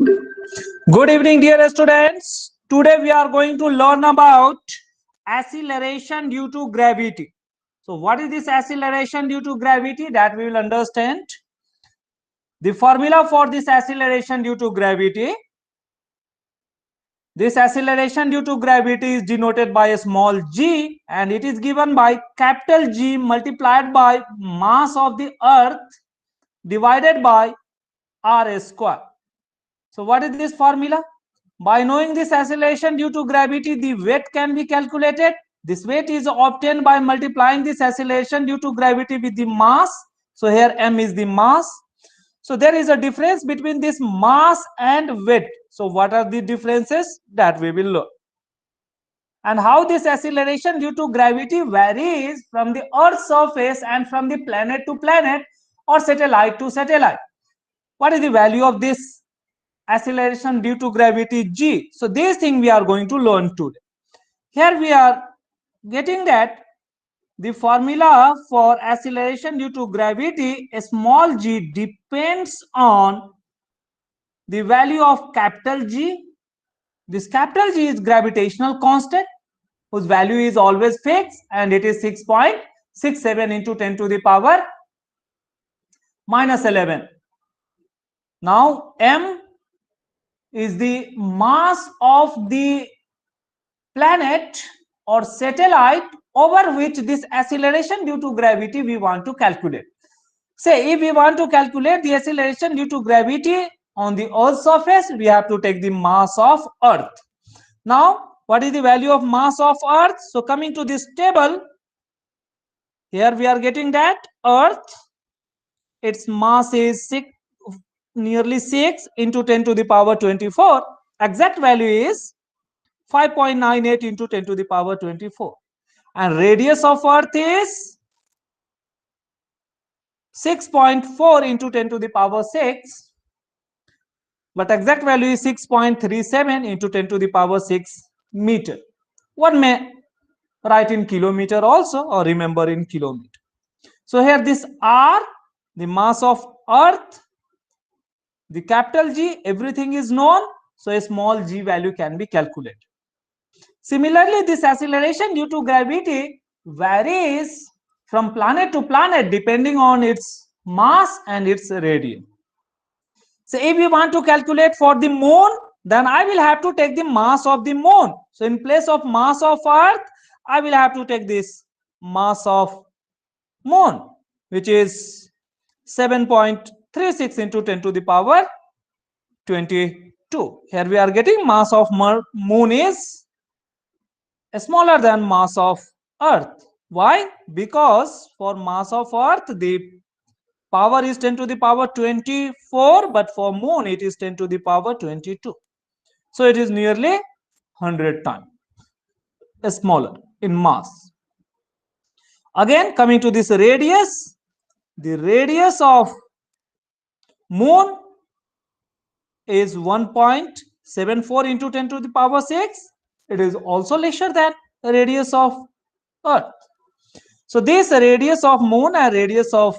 Good evening, dear students. Today we are going to learn about acceleration due to gravity. So what is this acceleration due to gravity? That we will understand. The formula for this acceleration due to gravity. This acceleration due to gravity is denoted by a small g, and it is given by capital G multiplied by mass of the earth divided by r square. So what is this formula? By knowing this acceleration due to gravity, the weight can be calculated. This weight is obtained by multiplying this acceleration due to gravity with the mass. So here m is the mass. So there is a difference between this mass and weight. So what are the differences? That we will learn. And how this acceleration due to gravity varies from the Earth's surface and from the planet to planet or satellite to satellite. What is the value of this acceleration due to gravity g? So this thing we are going to learn today. Here we are getting that the formula for acceleration due to gravity, a small g, depends on the value of capital G. This capital G is gravitational constant whose value is always fixed, and it is 6.67 into 10 to the power minus 11. Now m is the mass of the planet or satellite over which this acceleration due to gravity we want to calculate. Say if we want to calculate the acceleration due to gravity on the Earth's surface, we have to take the mass of Earth. Now what is the value of mass of Earth? So coming to this table, here we are getting that Earth, its mass is nearly 6 into 10 to the power 24. Exact value is 5.98 into 10 to the power 24. And radius of Earth is 6.4 into 10 to the power 6. But exact value is 6.37 into 10 to the power 6 meter. One may write in kilometer also, or remember in kilometer. So here this R, the mass of Earth, the capital G, everything is known. So a small g value can be calculated. Similarly, this acceleration due to gravity varies from planet to planet depending on its mass and its radius. So if we want to calculate for the moon, then I will have to take the mass of the moon. So in place of mass of Earth, I will have to take this mass of moon, which is 7.36 into 10 to the power 22. Here we are getting mass of moon is smaller than mass of Earth. Why? Because for mass of Earth, the power is 10 to the power 24, but for moon it is 10 to the power 22. So it is nearly 100 times smaller in mass. Again, coming to this radius, the radius of moon is 1.74 into 10 to the power 6. It is also lesser than the radius of Earth. So this radius of moon and radius of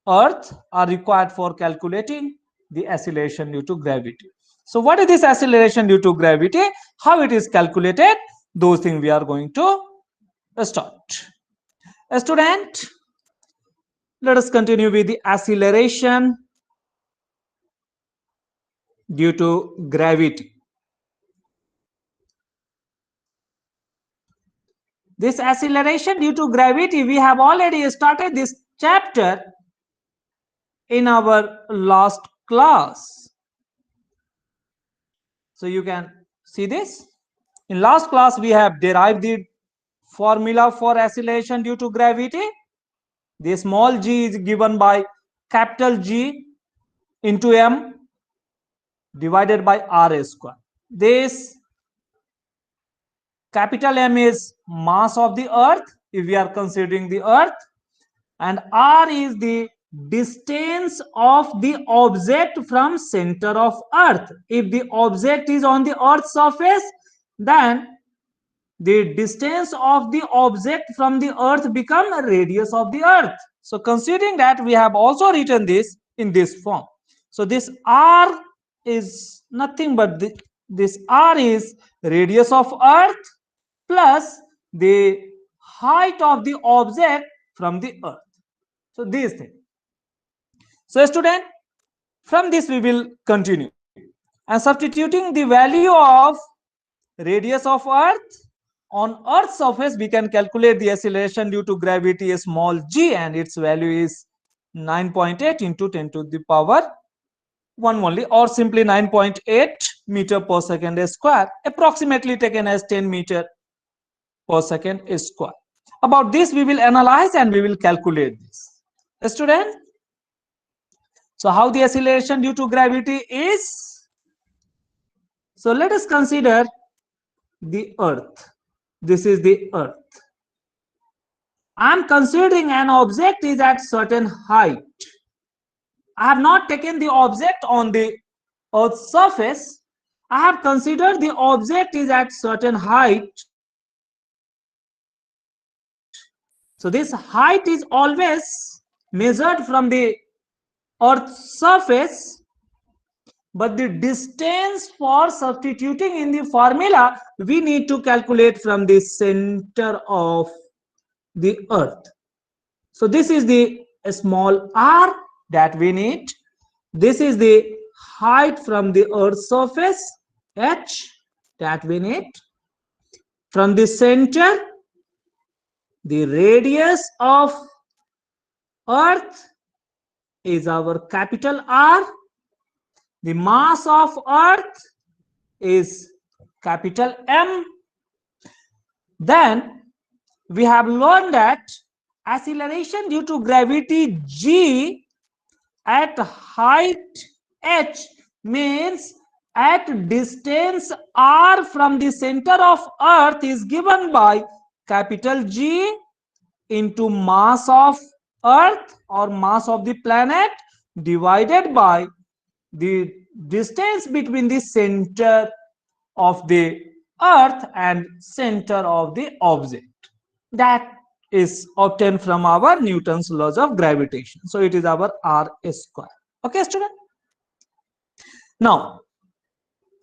Earth are required for calculating the acceleration due to gravity. So what is this acceleration due to gravity? How it is calculated? Those things we are going to start. A student, let us continue with the acceleration due to gravity. This acceleration due to gravity, we have already started this chapter in our last class. So you can see this. In last class, we have derived the formula for acceleration due to gravity. The small g is given by capital G into m divided by r square. This capital M is mass of the Earth, if we are considering the Earth, and r is the distance of the object from center of Earth. If the object is on the Earth's surface, then the distance of the object from the Earth become a radius of the Earth. So considering that, we have also written this in this form. So this r is nothing but this r is radius of earth plus the height of the object from the earth. So these things. So student, from this we will continue and substituting the value of radius of earth on earth's surface, we can calculate the acceleration due to gravity small g, and its value is 9.8 into 10 to the power 1 only, or simply 9.8 meter per second square, approximately taken as 10 meter per second square. About this we will analyze and we will calculate this. Student, so how the acceleration due to gravity is? So let us consider the earth. This is the earth. I am considering an object is at certain height. I have not taken the object on the earth's surface. I have considered the object is at certain height. So this height is always measured from the earth's surface, but the distance for substituting in the formula we need to calculate from the center of the earth. So this is the small r that we need. This is the height from the earth's surface, h, that we need. From the center, the radius of earth is our capital R. The mass of earth is capital M. Then we have learned that acceleration due to gravity g at height h means at distance r from the center of earth is given by capital G into mass of earth or mass of the planet divided by the distance between the center of the earth and center of the object. That is obtained from our Newton's laws of gravitation. So it is our r square. Okay, student? Now,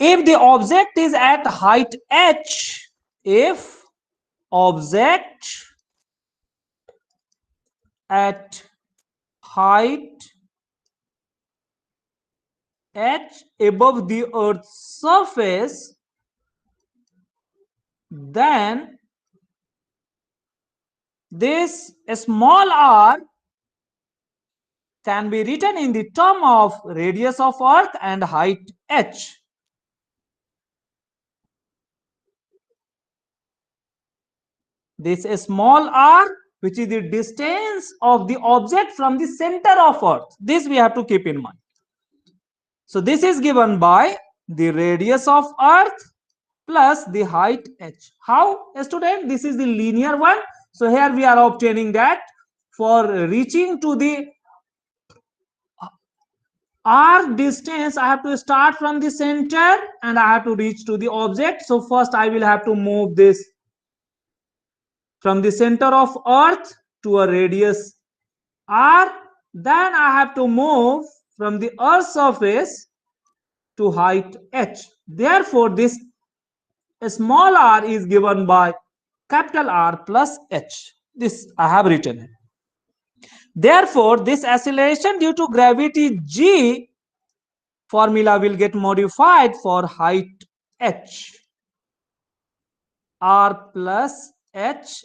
if the object is at height h, if object at height h above the earth's surface, then this small r can be written in the term of radius of earth and height h. This small r, which is the distance of the object from the center of earth. This we have to keep in mind. So this is given by the radius of earth plus the height h. How, student? This is the linear one. So here we are obtaining that for reaching to the r distance, I have to start from the center and I have to reach to the object. So first I will have to move this from the center of earth to a radius r. Then I have to move from the earth's surface to height h. Therefore, this small r is given by capital R plus h. This I have written. Therefore, this acceleration due to gravity g formula will get modified for height h. R plus h,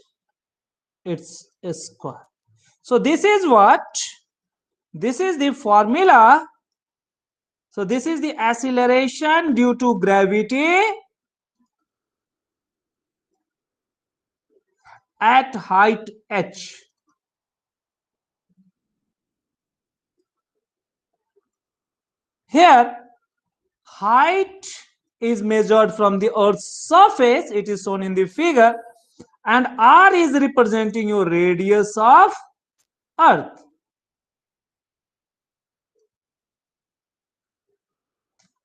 its square. So this is what? This is the formula. So this is the acceleration due to gravity at height h. Here, height is measured from the earth's surface. It is shown in the figure, and r is representing your radius of earth.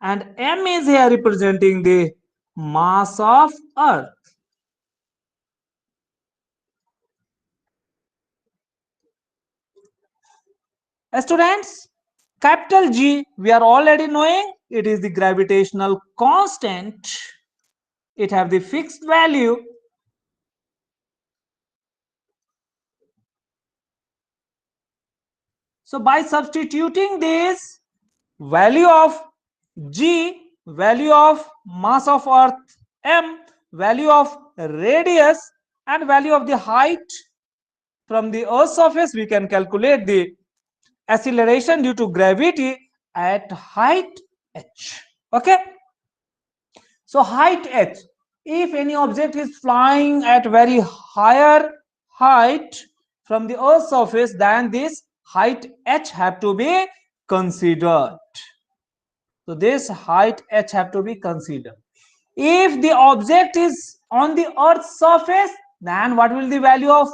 And m is here representing the mass of earth. Students, capital G we are already knowing, it is the gravitational constant. It have the fixed value. So by substituting this value of G, value of mass of earth m, value of radius and value of the height from the earth's surface, we can calculate the acceleration due to gravity at height h. Okay, so height h, if any object is flying at very higher height from the earth's surface, then this height h have to be considered. So this height h have to be considered. If the object is on the earth's surface, then what will the value of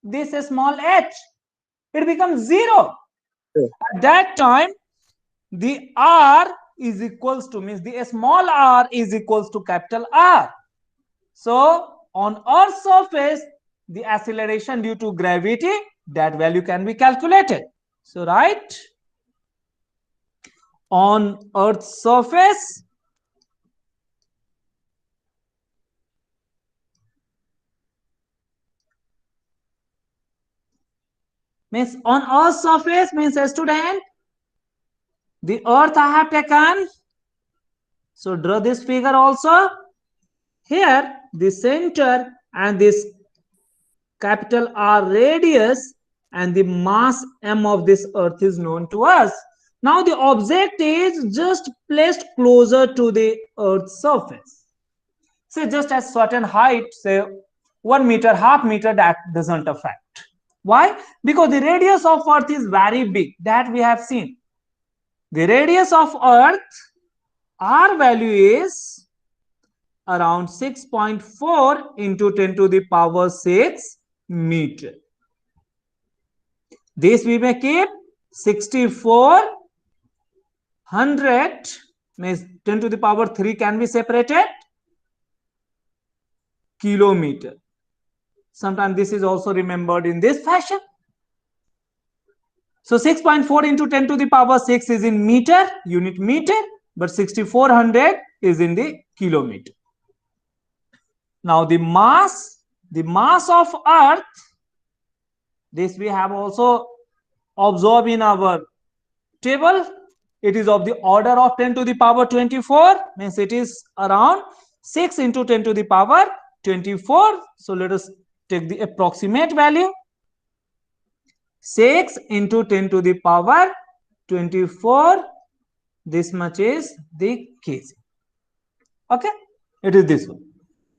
this small h? It becomes 0. At that time, the r is equals to, means the small r is equals to capital R. So on earth's surface, the acceleration due to gravity, that value can be calculated. So right, on earth's surface, means on earth's surface means a student, the earth I have taken. So draw this figure also. Here the center and this capital R radius and the mass m of this earth is known to us. Now the object is just placed closer to the earth's surface. Say just at certain height, say 1 meter, half meter, that doesn't affect. Why? Because the radius of earth is very big, that we have seen. The radius of earth, R value is around 6.4 into 10 to the power 6 meter. This we may keep 6400, means 10 to the power 3 can be separated, kilometer. Sometimes this is also remembered in this fashion. So 6.4 into 10 to the power 6 is in meter, unit meter, but 6400 is in the kilometer. Now the mass of earth, this we have also observed in our table. It is of the order of 10 to the power 24, means it is around 6 into 10 to the power 24. So let us take the approximate value. 6 into 10 to the power 24, this much is the kg. Okay, it is this one.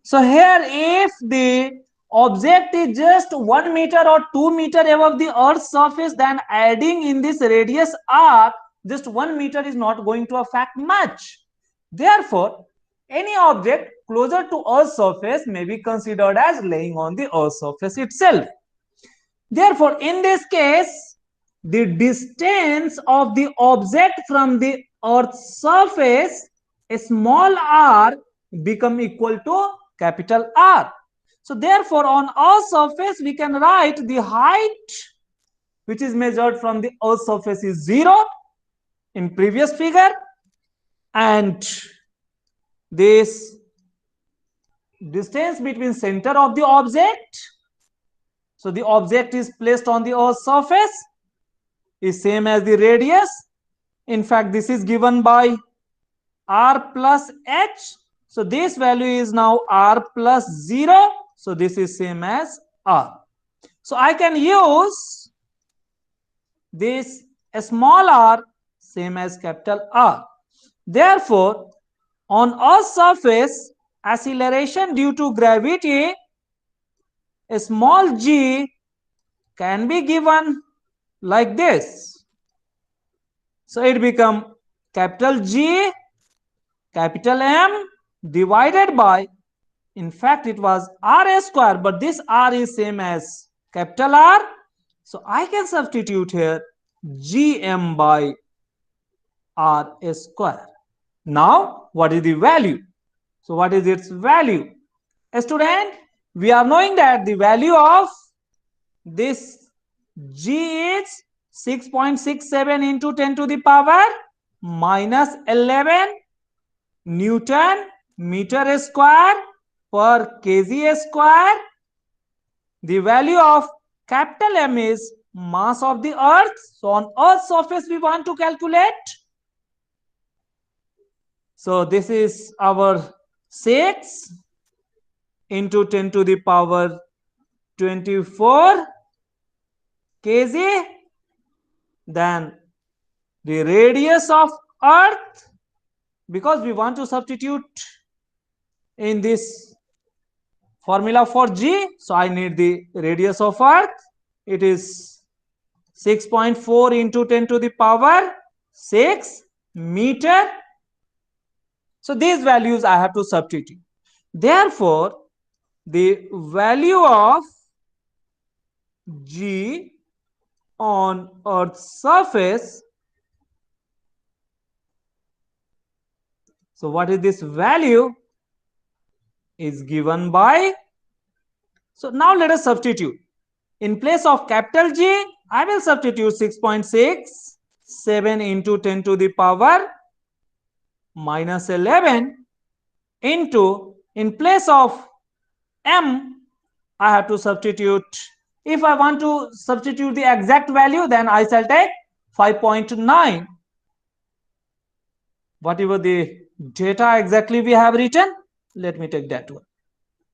So here, if the object is just 1 meter or 2 meter above the earth's surface, then adding in this radius r, just 1 meter is not going to affect much. Therefore, any object closer to earth's surface may be considered as laying on the earth's surface itself. Therefore, in this case, the distance of the object from the earth's surface, a small r, become equal to capital R. So therefore, on earth's surface, we can write the height which is measured from the earth's surface is 0 in previous figure, and this distance between center of the object, so the object is placed on the earth's surface, is same as the radius. In fact, this is given by r plus h. So this value is now r plus 0. So this is same as r. So I can use this small r same as capital R. Therefore, on Earth's surface, acceleration due to gravity, a small g, can be given like this. So it becomes capital G, capital M divided by, in fact it was r square, but this r is same as capital R. So I can substitute here gm by r square. Now what is the value? So what is its value? A student, we are knowing that the value of this g is 6.67 into 10 to the power minus 11 Newton meter square per kg square. The value of capital M is mass of the earth. So on earth's surface we want to calculate. So this is our 6 into 10 to the power 24 kg. Then the radius of earth, because we want to substitute in this formula for G, so I need the radius of earth. It is 6.4 into 10 to the power 6 meter. So these values I have to substitute. Therefore, the value of G on Earth's surface, so what is this value, is given by, so now let us substitute. In place of capital G, I will substitute 6.67 into 10 to the power minus 11 into, in place of M, I have to substitute. If I want to substitute the exact value, then I shall take 5.9. Whatever the data exactly we have written, let me take that one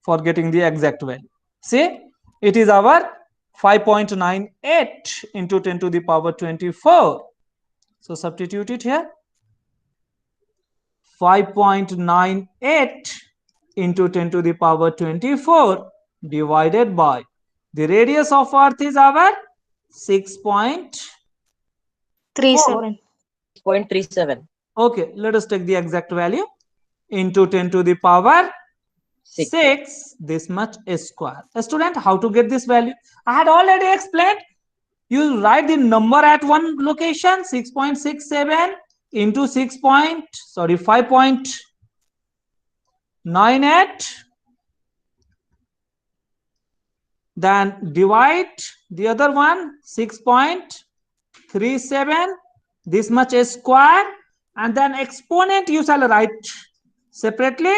for getting the exact value. See, it is our 5.98 into 10 to the power 24. So substitute it here. 5.98 into 10 to the power 24 divided by the radius of earth is our 6.37. 6.37. Okay, let us take the exact value. Into 10 to the power 6, this much square. Student, how to get this value? I had already explained. You write the number at one location, 6.67 into 5.98, then divide the other one, 6.37, this much square, and then exponent you shall write separately.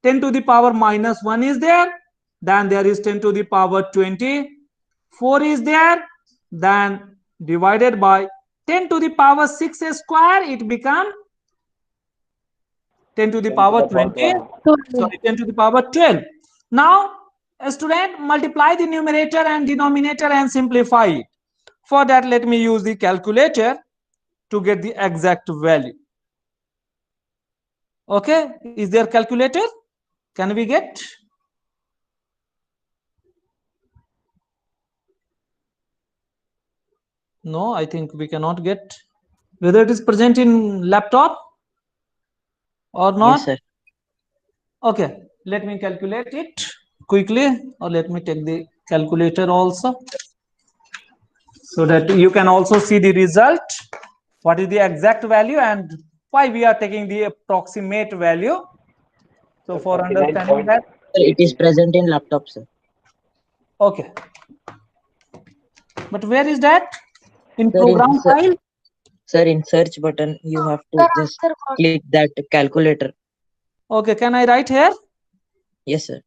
10 to the power minus 1 is there, then there is 10 to the power 24 is there, then divided by 10 to the power 6 square, it becomes 10 to the power 20, sorry, 10 to the power 12. Now, a student, multiply the numerator and denominator and simplify it. For that, let me use the calculator to get the exact value. Okay, is there calculator? Can we get? No, I think we cannot get. Whether it is present in laptop or not? Yes, sir. Okay, let me calculate it quickly, or let me take the calculator also, so that you can also see the result, what is the exact value and why we are taking the approximate value. So for understanding that, It is present in laptop, sir. okay, but where is that? In Sir, program file? Sir, in search button, you have to just click that calculator. Okay, can I write here? Yes, sir.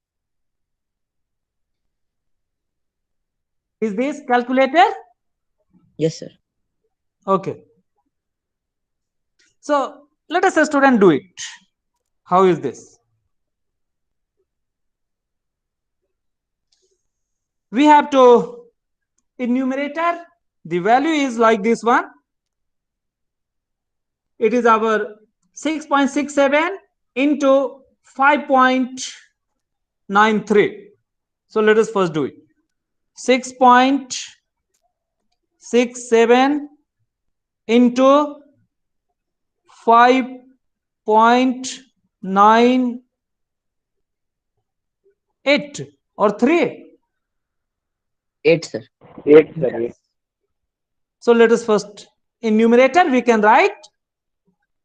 Is this calculator? Yes, sir. Okay. So let us, a student, do it. How is this? We have to, in numerator, the value is like this one. It is our 6.67 into 5.93. So let us first do it. 6.67 into 5.98 or 3. 8, sir. 8, sir. Yes. So let us first, in numerator we can write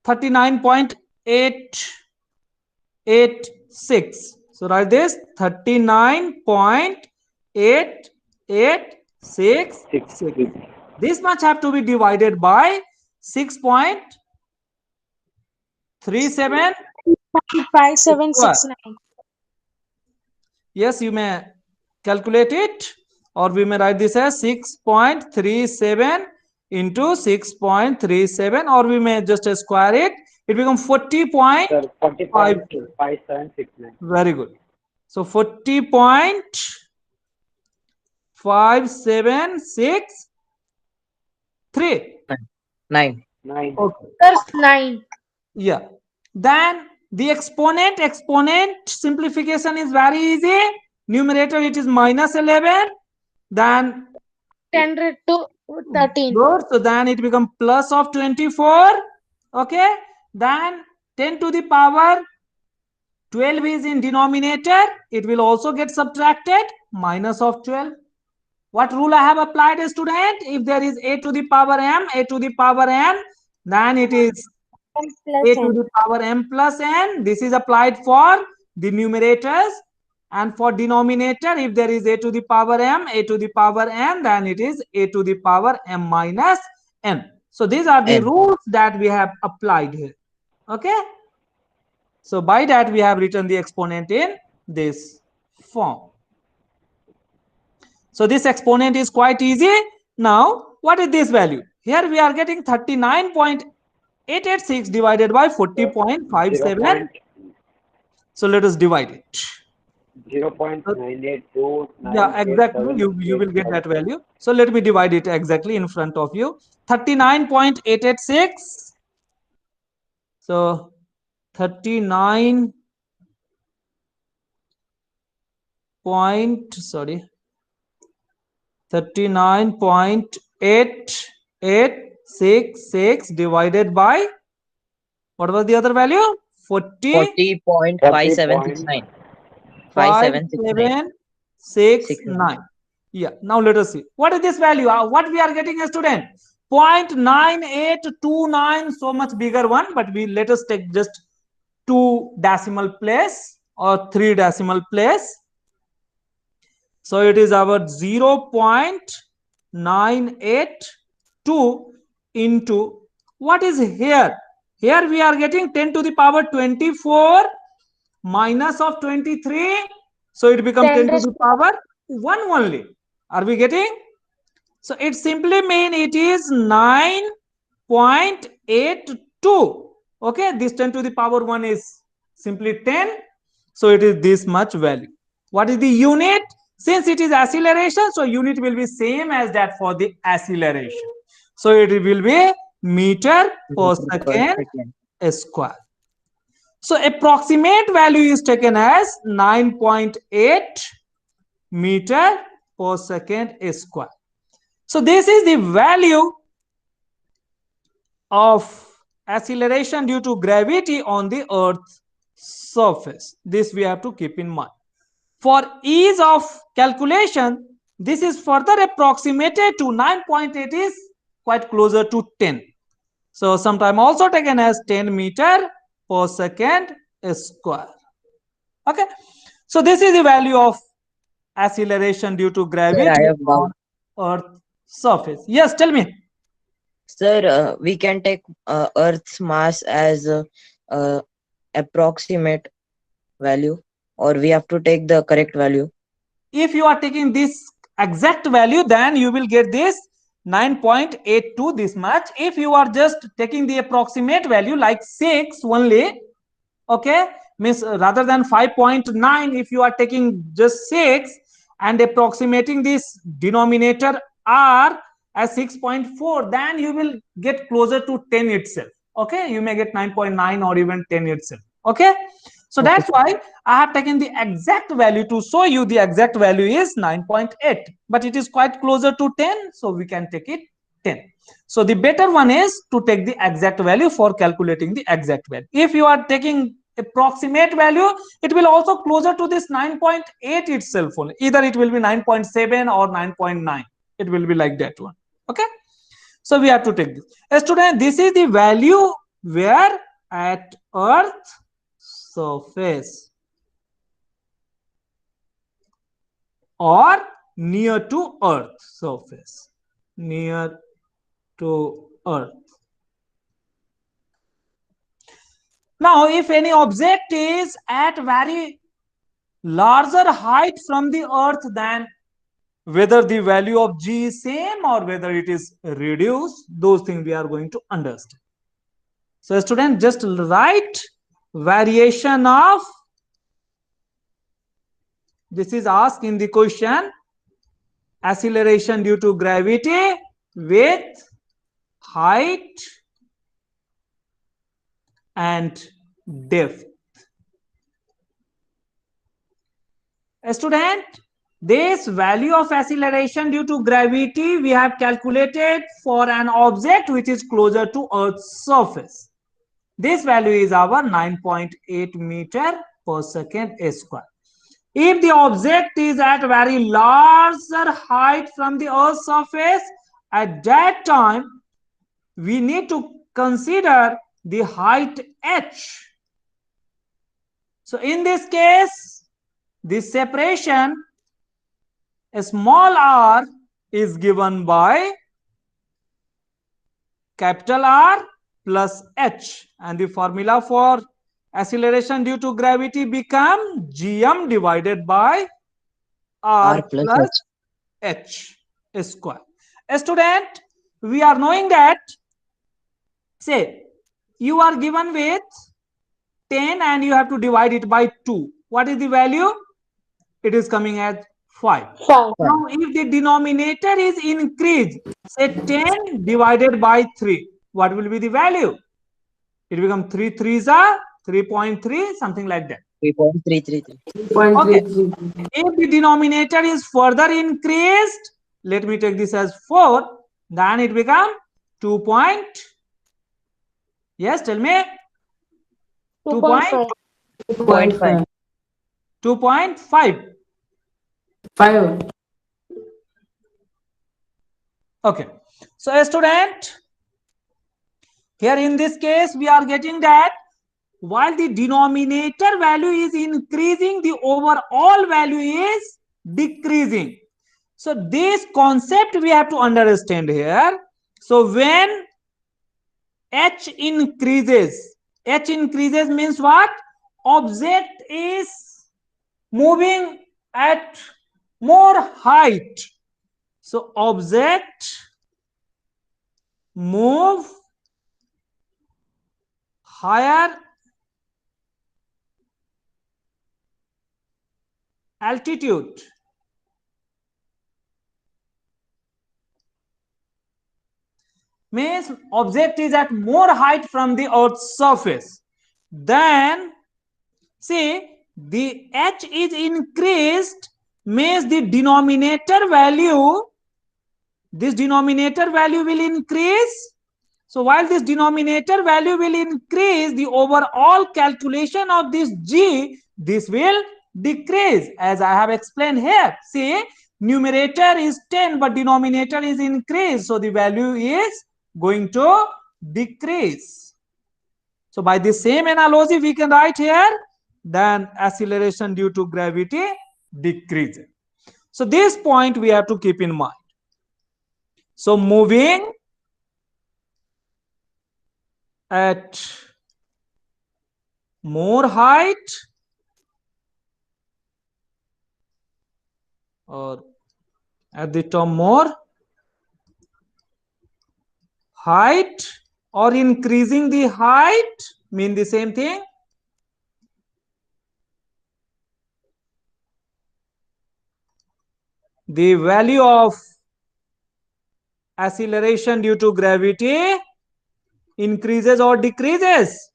39.886. So write this 39.886. This much have to be divided by 6.67. 37 square. 5769. Yes, you may calculate it, or we may write this as 6.37 into 6.37, or we may just square it. It becomes 40.5. Sir, 40.5769. Very good. So 40.5763. 9. 9. Okay. Sir, 9. Yeah. Then the exponent simplification is very easy. Numerator, it is minus 11. Then 10 raised to 13. good. So then it becomes plus of 24. Okay. Then 10 to the power 12 is in denominator. It will also get subtracted. Minus of 12. What rule I have applied, a student? If there is a to the power m, a to the power n, then it is M a plus to N. the power m plus n. This is applied for the numerators, and for denominator, if there is a to the power m, a to the power n, then it is a to the power m minus n. So these are the N. rules that we have applied here. Okay. So by that we have written the exponent in this form. So this exponent is quite easy. Now, what is this value? Here we are getting 39.886 divided by 40.57. So let us divide it. 0.982. Yeah, exactly. You will get that value. So let me divide it exactly in front of you. 39.886. So 39 point, sorry, 39.8866 divided by, what was the other value? 40.5769. 5769. 5769. Yeah. Now let us see. What is this value? What we are getting, a student? 0.9829. So much bigger one, but we let us take just 2 decimal place or 3 decimal place. So it is our 0.982 into, what is here? Here we are getting 10 to the power 24 minus of 23. So it becomes 10 to the power 1 only. Are we getting? So it simply means it is 9.82. Okay, this 10 to the power 1 is simply 10. So it is this much value. What is the unit? Since it is acceleration, so unit will be same as that for the acceleration. So it will be meter per second square. So approximate value is taken as 9.8 meter per second square. So this is the value of acceleration due to gravity on the Earth's surface. This we have to keep in mind. For ease of calculation, this is further approximated to 9.8 is quite closer to 10. So sometime also taken as 10 meter per second square. Okay. So this is the value of acceleration due to Sir, gravity I have on doubt. Earth's surface. Yes, tell me. Sir, we can take Earth's mass as approximate value, or we have to take the correct value. If you are taking this exact value, then you will get this 9.82 this much. If you are just taking the approximate value like 6 only, okay, means rather than 5.9, if you are taking just 6 and approximating this denominator r as 6.4, then you will get closer to 10 itself. Okay, you may get 9.9 or even 10 itself. Okay, so Okay. that's why I have taken the exact value to show you. The exact value is 9.8, but it is quite closer to 10, so we can take it 10. So the better one is to take the exact value for calculating the exact value. If you are taking approximate value, it will also closer to this 9.8 itself only. Either it will be 9.7 or 9.9. It will be like that one. Okay. So we have to take this. Student, this is the value where at Earth surface or near to Earth surface. Near to Earth. Now, if any object is at very larger height from the earth, then whether the value of g is same or whether it is reduced, those things we are going to understand. So student, just write variation of, this is asked in the question, acceleration due to gravity with height and depth. Student, this value of acceleration due to gravity we have calculated for an object which is closer to Earth's surface. This value is our 9.8 meter per second square. If the object is at very larger height from the Earth's surface, at that time we need to consider the height h. So in this case, the separation small r is given by capital R plus h, and the formula for acceleration due to gravity become gm divided by r plus h square. Student, we are knowing that, say you are given with 10 and you have to divide it by 2. What is the value? It is coming as 5. 5. Now, if the denominator is increased, say 10 divided by 3, what will be the value? It becomes 3 3s are 3.3, something like that. 3.333. Okay. If the denominator is further increased, let me take this as 4, then it becomes 2. Yes, tell me. 2.5. 2.5. 2.5. 5. Okay. So, a student, here in this case, we are getting that while the denominator value is increasing, the overall value is decreasing. So, this concept we have to understand here. So, when h increases means what? Object is moving at more height. So object move higher altitude. Means object is at more height from the Earth's surface. Then see, the h is increased means the denominator value, this denominator value will increase. So while this denominator value will increase, the overall calculation of this g, this will decrease, as I have explained here. See, numerator is 10 but denominator is increased, so the value is going to decrease. So by the same analogy we can write here, then acceleration due to gravity decreases. So this point we have to keep in mind. So moving at more height or at the term more height or increasing the height mean the same thing. The value of acceleration due to gravity increases or decreases?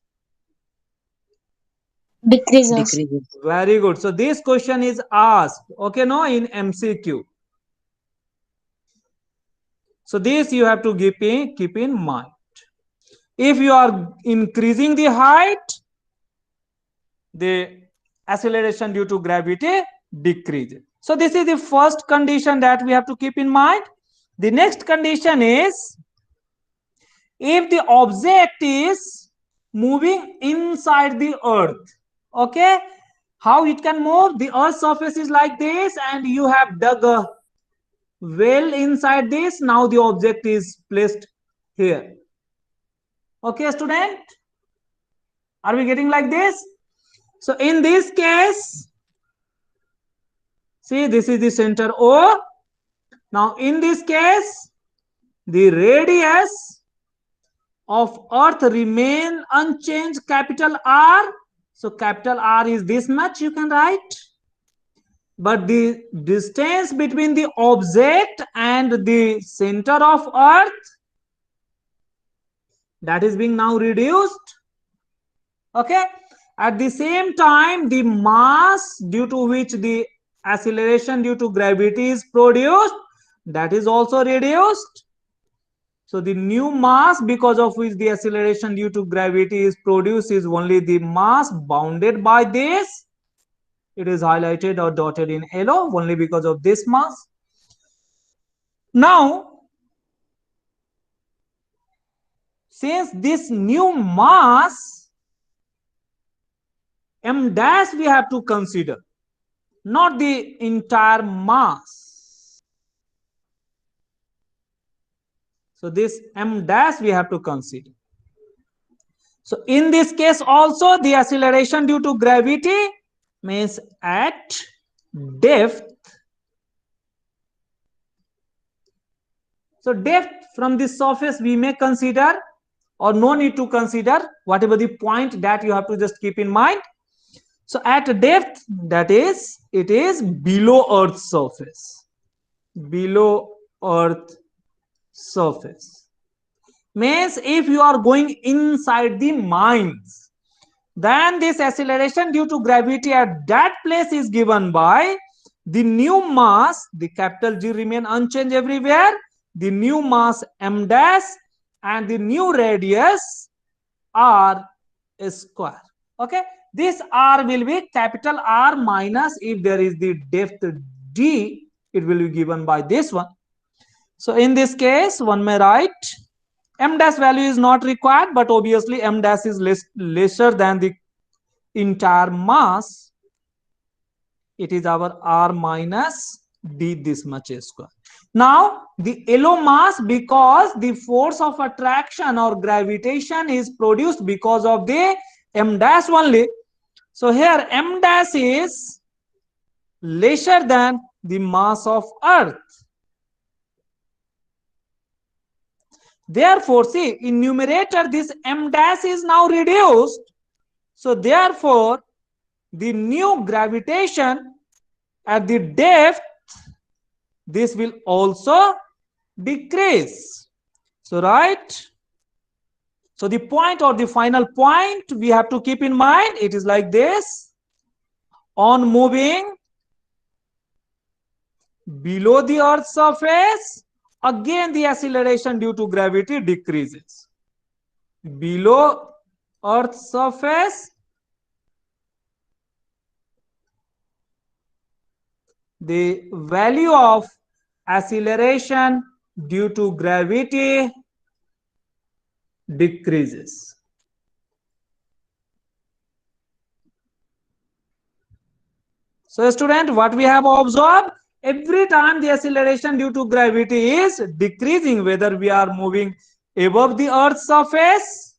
Decreases. Very good. So this question is asked, okay, no, in MCQ. So this you have to keep in mind. If you are increasing the height, the acceleration due to gravity decreases. So this is the first condition that we have to keep in mind. The next condition is, if the object is moving inside the earth, okay, how it can move? The earth's surface is like this and you have dug a well inside this. Now the object is placed here. Okay, student? Are we getting like this? So in this case, see, this is the center O. Now in this case, the radius of earth remain unchanged, capital R. So capital R is this much, you can write. But the distance between the object and the center of earth, that is being now reduced. Okay. At the same time, the mass due to which the acceleration due to gravity is produced, that is also reduced. So the new mass because of which the acceleration due to gravity is produced is only the mass bounded by this. It is highlighted or dotted in yellow only because of this mass. Now, since this new mass m dash we have to consider, not the entire mass. So this m dash we have to consider. So in this case also the acceleration due to gravity means at depth. So depth from this surface we may consider, or no need to consider, whatever the point that you have to just keep in mind. So at depth, that is, it is below Earth's surface. Below Earth surface. Means if you are going inside the mines, then this acceleration due to gravity at that place is given by the new mass, the capital G remain unchanged everywhere, the new mass m dash and the new radius r square. Okay, this r will be capital R minus, if there is the depth d, it will be given by this one. So in this case, one may write m dash value is not required, but obviously m dash is lesser than the entire mass. It is our r minus d this much square. Now the yellow mass, because the force of attraction or gravitation is produced because of the m dash only. So here m dash is lesser than the mass of earth. Therefore, see, in numerator this m dash is now reduced. So therefore, the new gravitation at the depth, this will also decrease. So right. So the point or the final point we have to keep in mind, it is like this. On moving below the Earth's surface, again the acceleration due to gravity decreases. Below Earth's surface, the value of acceleration due to gravity decreases. So student, what we have observed, every time the acceleration due to gravity is decreasing, whether we are moving above the Earth's surface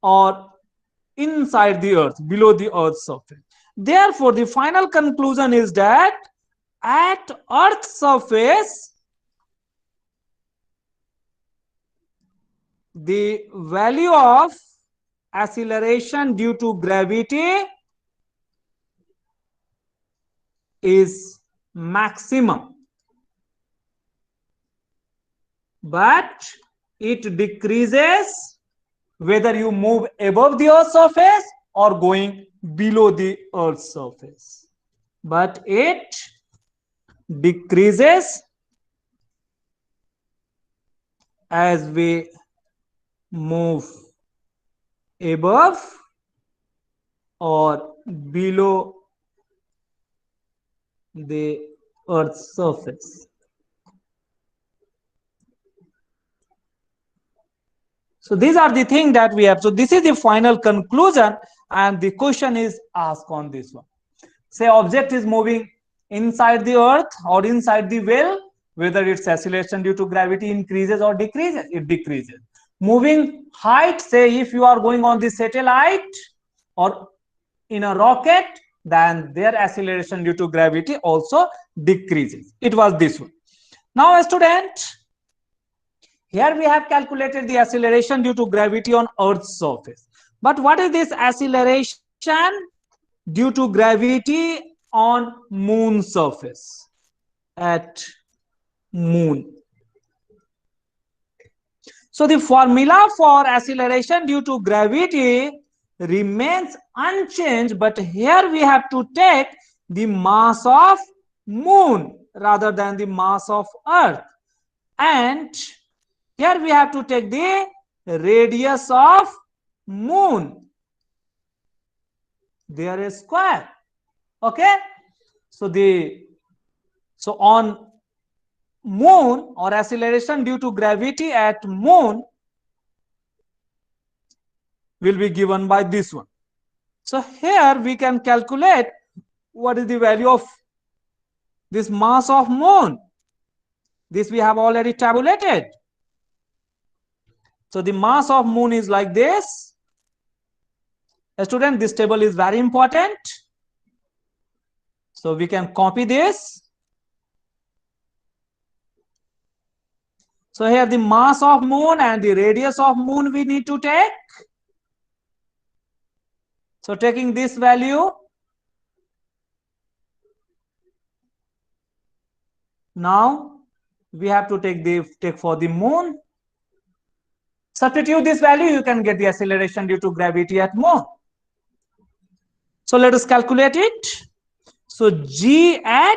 or inside the Earth, below the Earth's surface. Therefore, the final conclusion is that at Earth's surface, the value of acceleration due to gravity is maximum, but it decreases whether you move above the Earth's surface or going below the Earth's surface. But it decreases as we move above or below the Earth's surface. So these are the things that we have. So this is the final conclusion, and the question is asked on this one. Say object is moving inside the Earth or inside the well, whether its acceleration due to gravity increases or decreases, it decreases. moving height, say if you are going on the satellite or in a rocket, then their acceleration due to gravity also decreases. It was this one. Now, student, here we have calculated the acceleration due to gravity on Earth's surface. But what is this acceleration due to gravity on Moon surface? At Moon. So the formula for acceleration due to gravity remains unchanged, but here we have to take the mass of Moon rather than the mass of Earth. And here we have to take the radius of Moon. There is square. Okay. So on Moon, or acceleration due to gravity at Moon will be given by this one. So here we can calculate what is the value of this mass of Moon. This we have already tabulated. So the mass of Moon is like this. Student, this table is very important. So we can copy this. So here the mass of Moon and the radius of Moon we need to take. So taking this value, now we have to take for the Moon. Substitute this value, you can get the acceleration due to gravity at Moon. So let us calculate it. So G at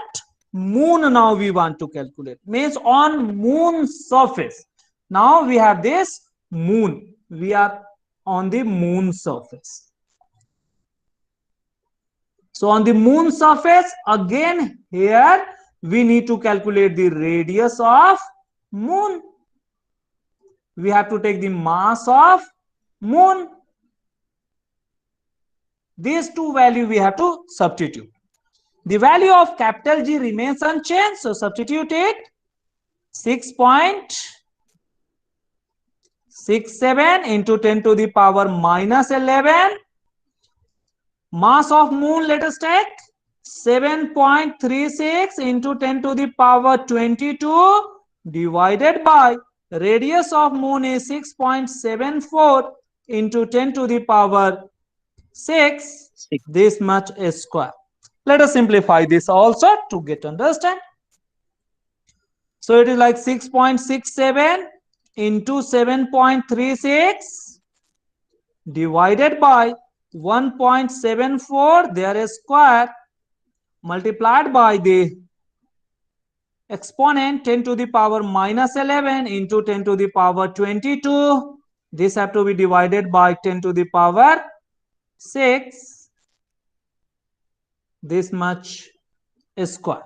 Moon now we want to calculate. Means on Moon surface. Now we have this Moon. We are on the Moon surface. So on the Moon surface, again here we need to calculate the radius of Moon. We have to take the mass of Moon. These two values we have to substitute. The value of capital G remains unchanged, so substitute it. 6.67 into 10 to the power minus 11. Mass of Moon, let us take 7.36 into 10 to the power 22 divided by radius of Moon is 6.74 into 10 to the power 6. This much is square. Let us simplify this also to get understand. So it is like 6.67 into 7.36 divided by 1.74, there is square, multiplied by the exponent 10 to the power minus 11 into 10 to the power 22. This have to be divided by 10 to the power 6. This much is square.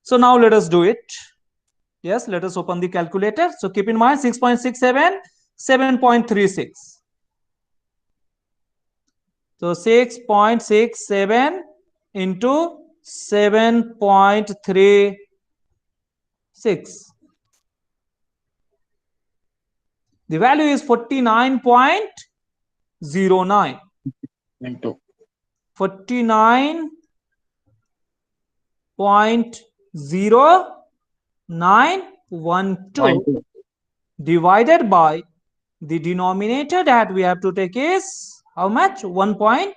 So now let us do it. Yes, let us open the calculator. So keep in mind 6.67, 7.36. So 6.67 into 7.36. The value is 49.09. 49.0912 divided by the denominator that we have to take is how much? 1 point.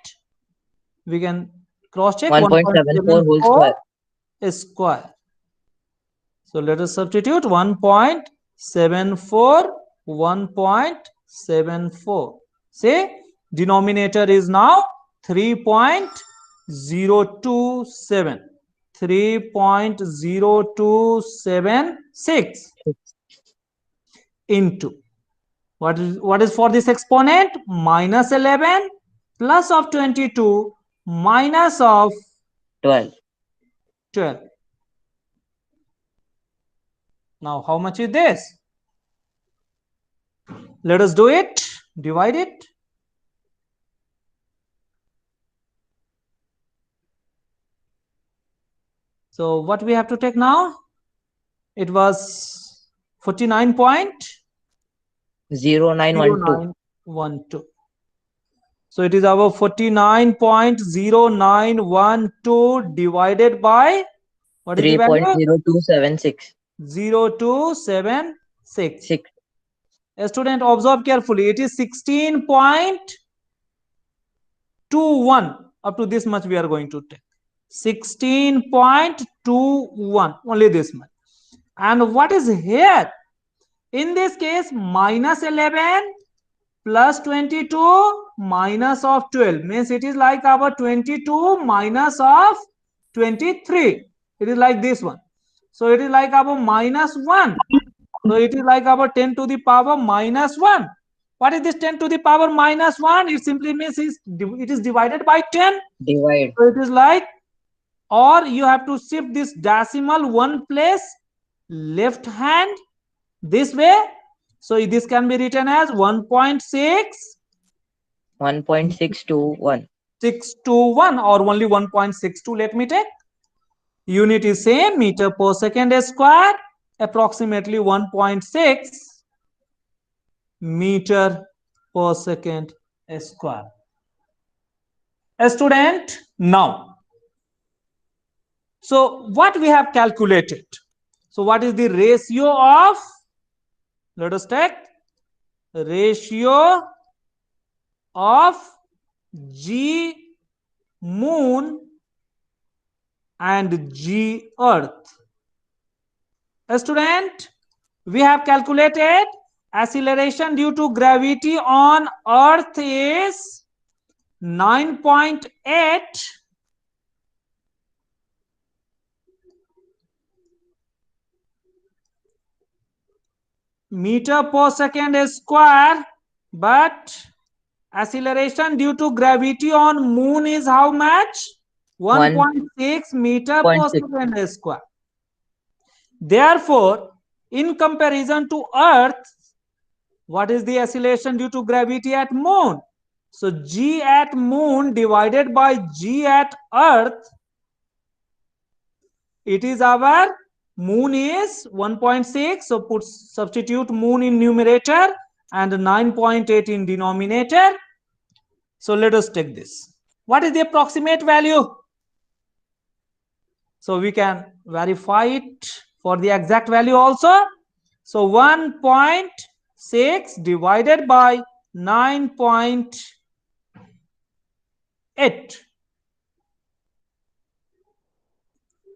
We can cross check. 1.74 whole square. Square. So let us substitute 1.74, 1.74. Say denominator is now 3.027. 3.0276 into what is for this exponent? Minus 11 plus of 22 minus of 12. Now how much is this? Let us do it. Divide it. So what we have to take now? It was 49.09. 0912. 0912. So it is our 49.0912 divided by, what is the value? 3.0276. 0276. 6. A student, observe carefully. It is 16.21. Up to this much we are going to take. 16.21. Only this much. And what is here? In this case, minus 11 plus 22 minus of 12 means it is like our 22 minus of 23. It is like this one. So it is like our minus 1. So it is like our 10 to the power minus 1. What is this 10 to the power minus 1? It simply means it is divided by 10. Divide. So it is like, or you have to shift this decimal one place left hand this way. So this can be written as 1.6 1.621. 621 or only 1.62. Let me take. Unit is same, meter per second square, approximately 1.6 meter per second square. A student, now, so what we have calculated? So what is the ratio of, let us take ratio of G moon and G earth. A student, we have calculated acceleration due to gravity on earth is 9.8 meter per second square, but acceleration due to gravity on moon is how much? 1.6 meter per 1.6. second square. Therefore, in comparison to earth, what is the acceleration due to gravity at moon? So G at moon divided by G at earth, it is our moon is 1.6. So substitute moon in numerator and 9.8 in denominator. So let us take this. What is the approximate value? So we can verify it for the exact value also. So 1.6 divided by 9.8.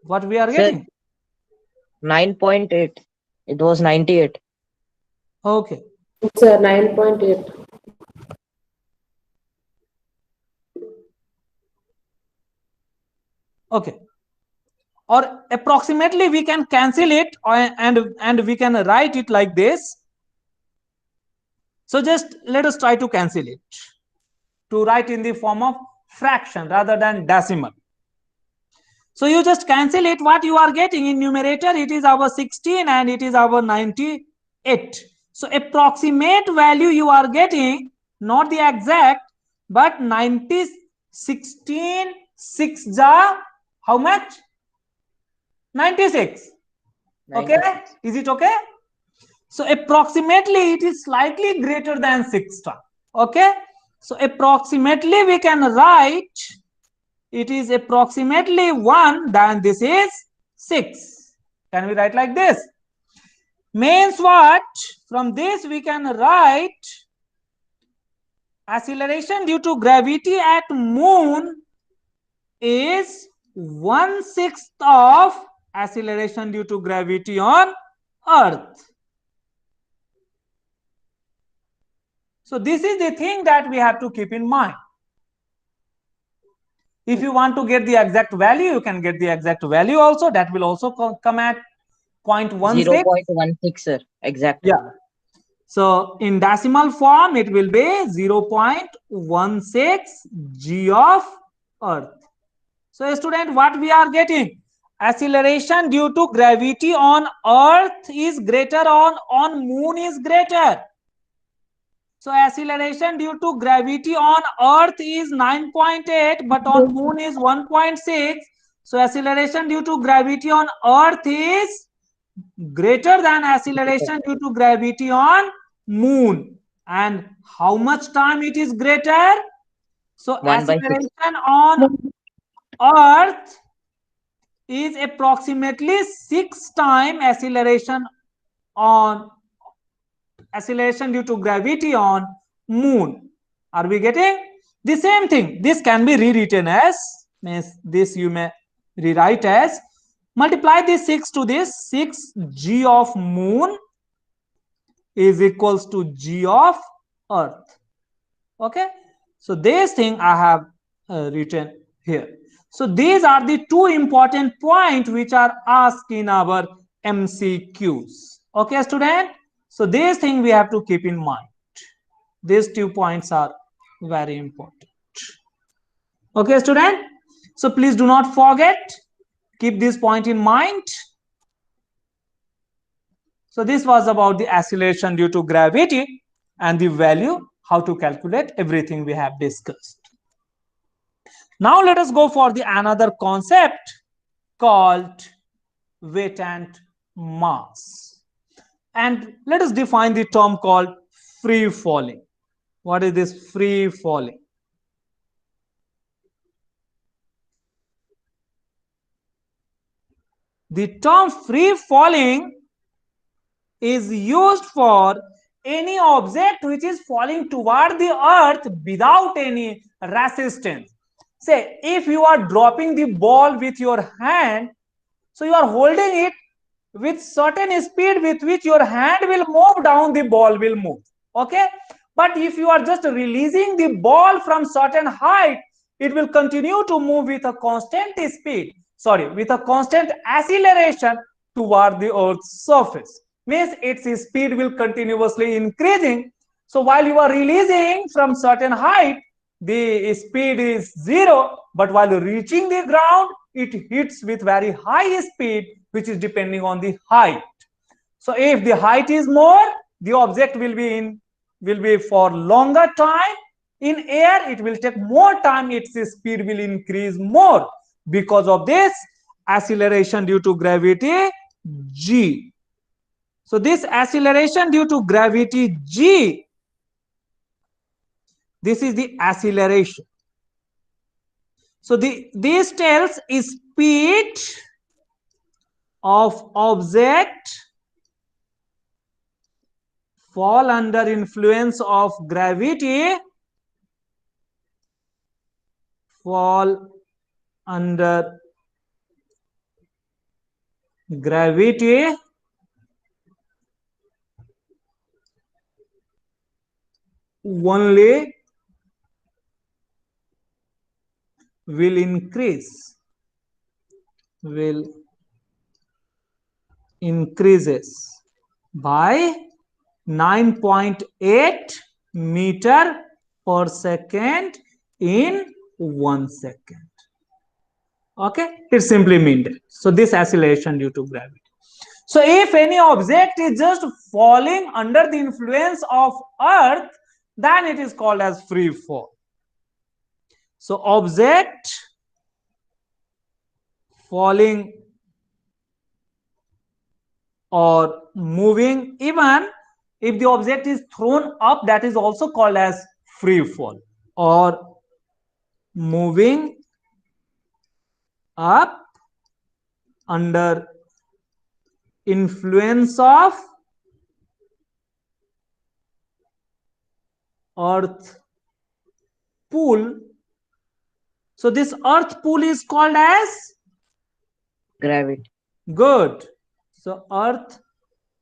What we are Sir, getting? 9.8. It was 98. Okay. It's a 9.8. Okay. Or approximately we can cancel it and we can write it like this. So just let us try to cancel it to write in the form of fraction rather than decimal. So you just cancel it. What you are getting in numerator, it is our 16 and it is our 98. So approximate value you are getting, not the exact, but 16 6 ja how much? 96. Okay, 96. is it okay? So approximately it is slightly greater than 6 star. Okay, so approximately we can write it is approximately 1, then this is 6. Can we write like this? Means what? From this we can write acceleration due to gravity at moon is 1/6 of acceleration due to gravity on earth. So this is the thing that we have to keep in mind. If you want to get the exact value, you can get the exact value also. That will also come at 0.16. 0.16, sir. Exact. Yeah. So in decimal form, it will be 0.16 g of earth. So student, what we are getting? Acceleration due to gravity on earth is greater, on moon is greater. So acceleration due to gravity on earth is 9.8, but on moon is 1.6. So acceleration due to gravity on earth is greater than acceleration due to gravity on moon. And how much time it is greater? So 1/6. acceleration on Earth is approximately 6 times acceleration due to gravity on moon. Are we getting the same thing? This can be rewritten as, means this you may rewrite as, multiply this 6 to this 6 g of moon is equals to g of Earth. Okay, so this thing I have written here. So these are the two important points which are asked in our MCQs. Okay, student. So this thing we have to keep in mind. These 2 points are very important. Okay, student. So please do not forget. Keep this point in mind. So this was about the acceleration due to gravity and the value, how to calculate, everything we have discussed. Now let us go for the another concept called weight and mass. And let us define the term called free falling. What is this free falling? The term free falling is used for any object which is falling toward the earth without any resistance. Say, if you are dropping the ball with your hand, so you are holding it with certain speed with which your hand will move down, the ball will move. Okay, but if you are just releasing the ball from certain height, it will continue to move with a constant speed, with a constant acceleration toward the earth's surface. Means its speed will continuously increasing. So while you are releasing from certain height, the speed is 0, but while reaching the ground, it hits with very high speed, which is depending on the height. So if the height is more, the object will be for longer time in air. It will take more time. Its speed will increase more because of this acceleration due to gravity g. So this acceleration due to gravity g, this is the acceleration. So this tells speed of object fall under influence of gravity, fall under gravity only will increases by 9.8 meter per second in 1 second. Okay, it simply means that. So this acceleration due to gravity. So if any object is just falling under the influence of earth, then it is called as free fall. So object falling or moving, even if the object is thrown up, that is also called as free fall, or moving up under influence of earth pull. So this earth pull is called as Gravity. good. So earth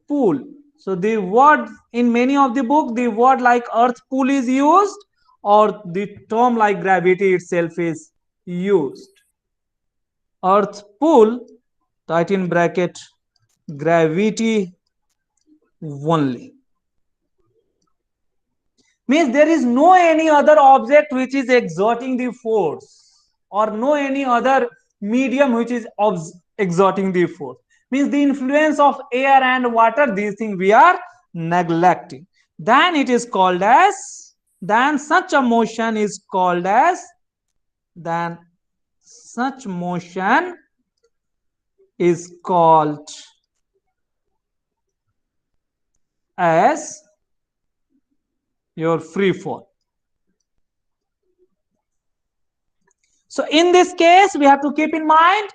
pull. So the word in many of the book, the word like earth pull is used, or the term like gravity itself is used. Earth pull, tight in bracket, gravity only. Means there is no any other object which is exerting the force, or no any other medium which is exerting the force. Means the influence of air and water, these things we are neglecting. Then it is called as, then such a motion is called as, then such motion is called as your free fall. So in this case, we have to keep in mind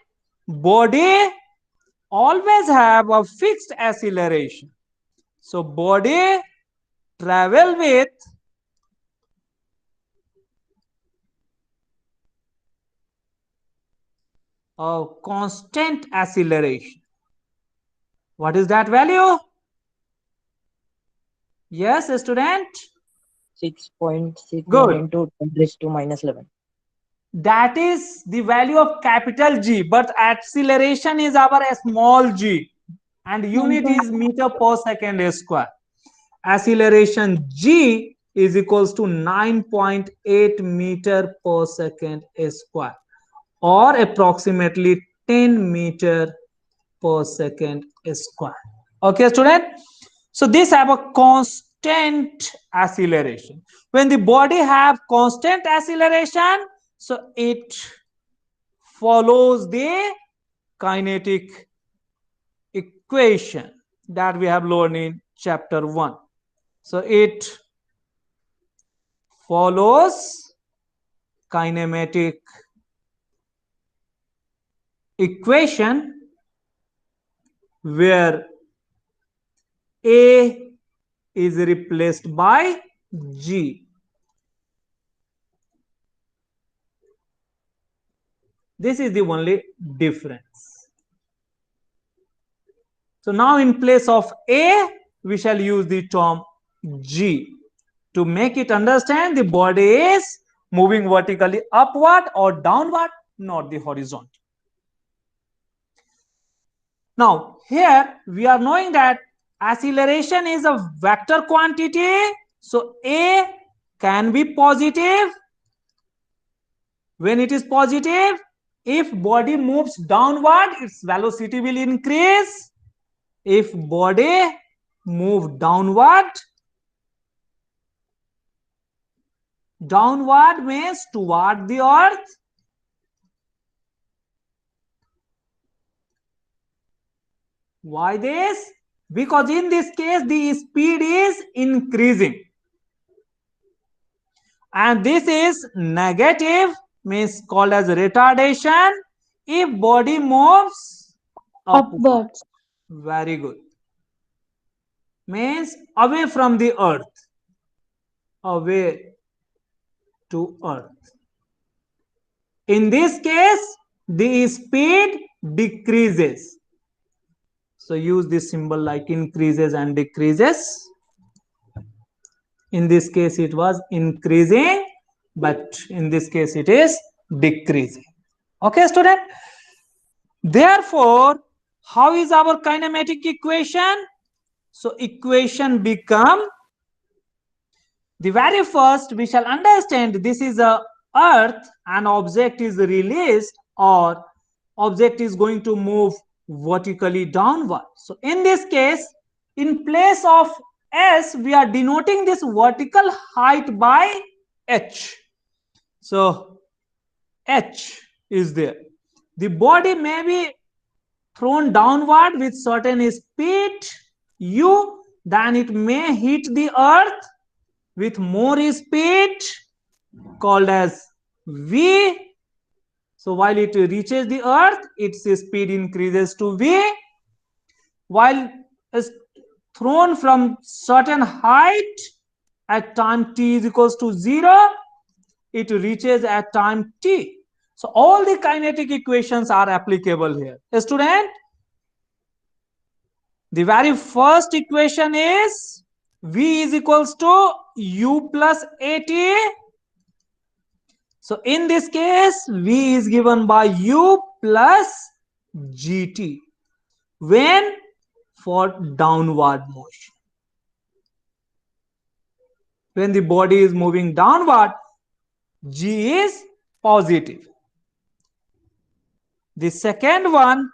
body always have a fixed acceleration. So body travel with a constant acceleration. What is that value? Yes, student? 6.61 Good. into 10 raised to minus 11. That is the value of capital G, but acceleration is our small g and unit is meter per second square. Acceleration G is equals to 9.8 meter per second square or approximately 10 meter per second square. Okay, student? So this have a constant acceleration. When the body have constant acceleration, so it follows the kinetic equation that we have learned in chapter 1. So it follows kinematic equation where A is replaced by G. This is the only difference. So now in place of A, we shall use the term G to make it understand the body is moving vertically upward or downward, not the horizontal. Now here we are knowing that acceleration is a vector quantity. So A can be positive. When it is positive, if body moves downward, its velocity will increase. If body move downward means toward the earth. Why this? Because in this case the speed is increasing and this is negative, means called as retardation if body moves upwards. Very good. Means away from the earth, away to earth. In this case the speed decreases. So use this symbol like increases and decreases. In this case it was increasing, but in this case it is decreasing. Okay, student? Therefore, how is our kinematic equation? So equation become, the very first we shall understand this is a earth and object is released or object is going to move vertically downward. So in this case, in place of S, we are denoting this vertical height by H. So H is there. The body may be thrown downward with certain speed U, then it may hit the earth with more speed called as V. So while it reaches the earth, its speed increases to V. While thrown from certain height at time t is equals to 0, it reaches at time t. So all the kinetic equations are applicable here. Student, the very first equation is V is equals to U plus AT. So in this case, V is given by U plus GT. When? For downward motion. When the body is moving downward, G is positive. The second one,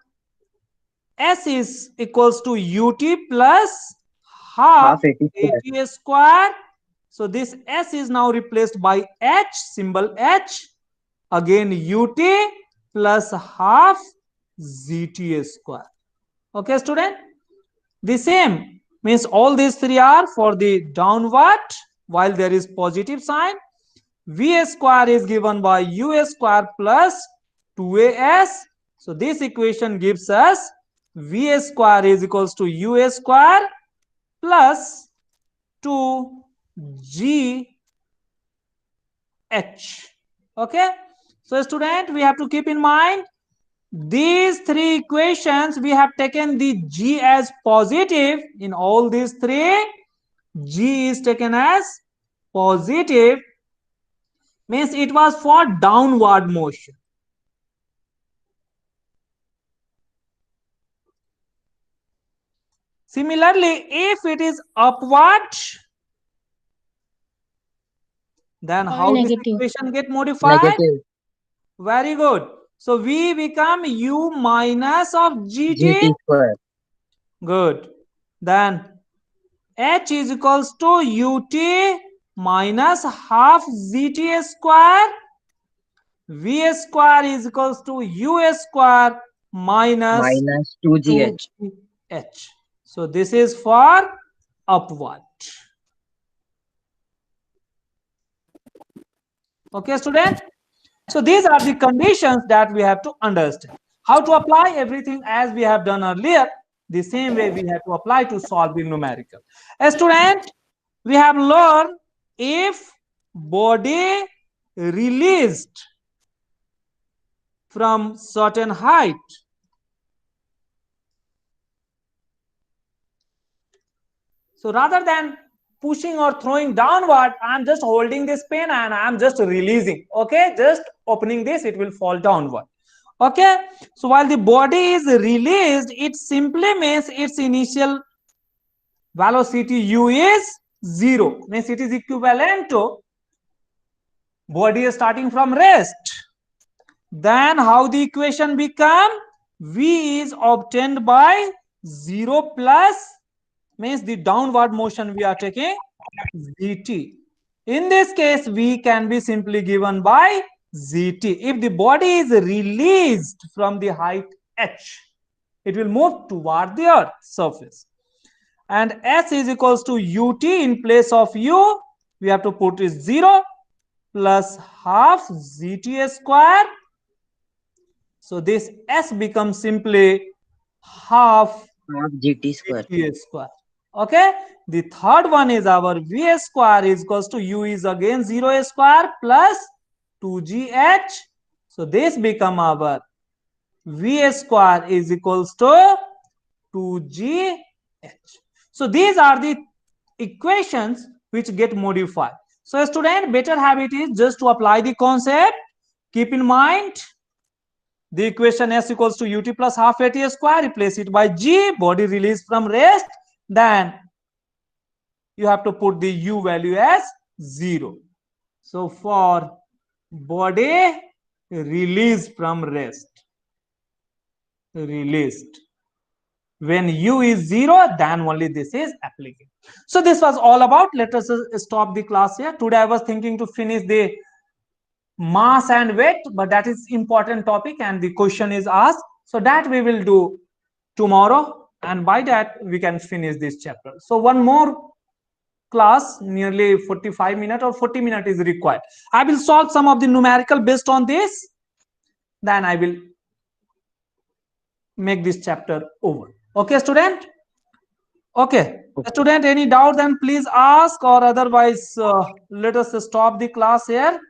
S is equals to UT plus half AT square. So this S is now replaced by H, symbol H. Again UT plus half ZT square. Okay, student? The same means all these three are for the downward while there is positive sign, V square is given by U square plus 2AS. So this equation gives us V square is equals to U square plus 2GH. Okay. So student, we have to keep in mind these three equations. We have taken the G as positive in all these three. G is taken as positive, means it was for downward motion. Similarly, if it is upward, then All how this negative. equation get modified? Negative. Very good. So V become U minus of GT. GT square. Good. Then H is equals to UT minus half ZT square. V square is equals to U square minus Minus 2GH. 2H. So this is for upward. Okay, student. So these are the conditions that we have to understand. How to apply everything as we have done earlier. The same way we have to apply to solve the numerical. A student, we have learned if body released from certain height, so rather than pushing or throwing downward, I'm just holding this pen and I'm just releasing. Okay, just opening this, it will fall downward. Okay, so while the body is released, it simply means its initial velocity u is 0, means it is equivalent to body is starting from rest. Then how the equation become? V is obtained by 0 plus, means the downward motion we are taking, Zt. In this case, V can be simply given by Zt. If the body is released from the height h, it will move toward the earth surface. And S is equals to Ut. In place of U, we have to put is 0 plus half Zt square. So this S becomes simply half Half GT square. Gt square. Okay, the third one is our V square is equals to U is again 0 square plus 2GH. So this become our V square is equals to 2GH. So these are the equations which get modified. So student, better habit is just to apply the concept. Keep in mind the equation S equals to Ut plus half At square, replace it by G, body release from rest, then you have to put the U value as 0. So for body released from rest, released, when U is 0, then only this is applicable. So this was all about. Let us stop the class here. Today I was thinking to finish the mass and weight, but that is important topic and the question is asked, so that we will do tomorrow, and by that we can finish this chapter. So one more class, nearly 45 minutes or 40 minutes is required. I will solve some of the numerical based on this, then I will make this chapter over. Okay, student? Okay, student, any doubt then please ask, or otherwise let us stop the class here.